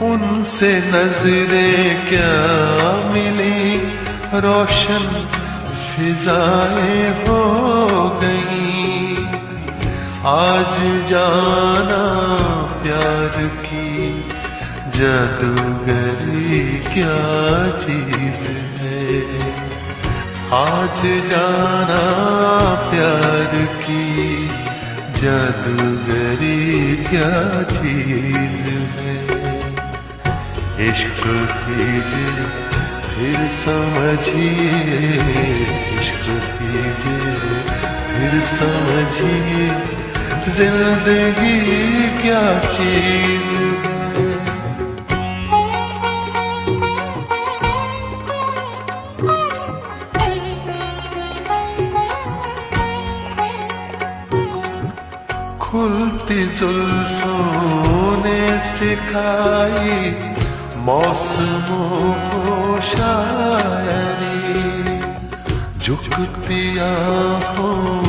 उनसे नजरें क्या मिली, रोशन फिजाएं हो गई। आज जाना प्यार की जादूगरी क्या चीज है। आज जाना प्यार की जादूगरी क्या चीज है। इश्क कीजिए फिर समझिए, इश्क कीजिए फिर समझिए, जिंदगी क्या चीज है। खुलती जुल्फों ने सिखाई मौसमों को शायरी, झुकती आँखों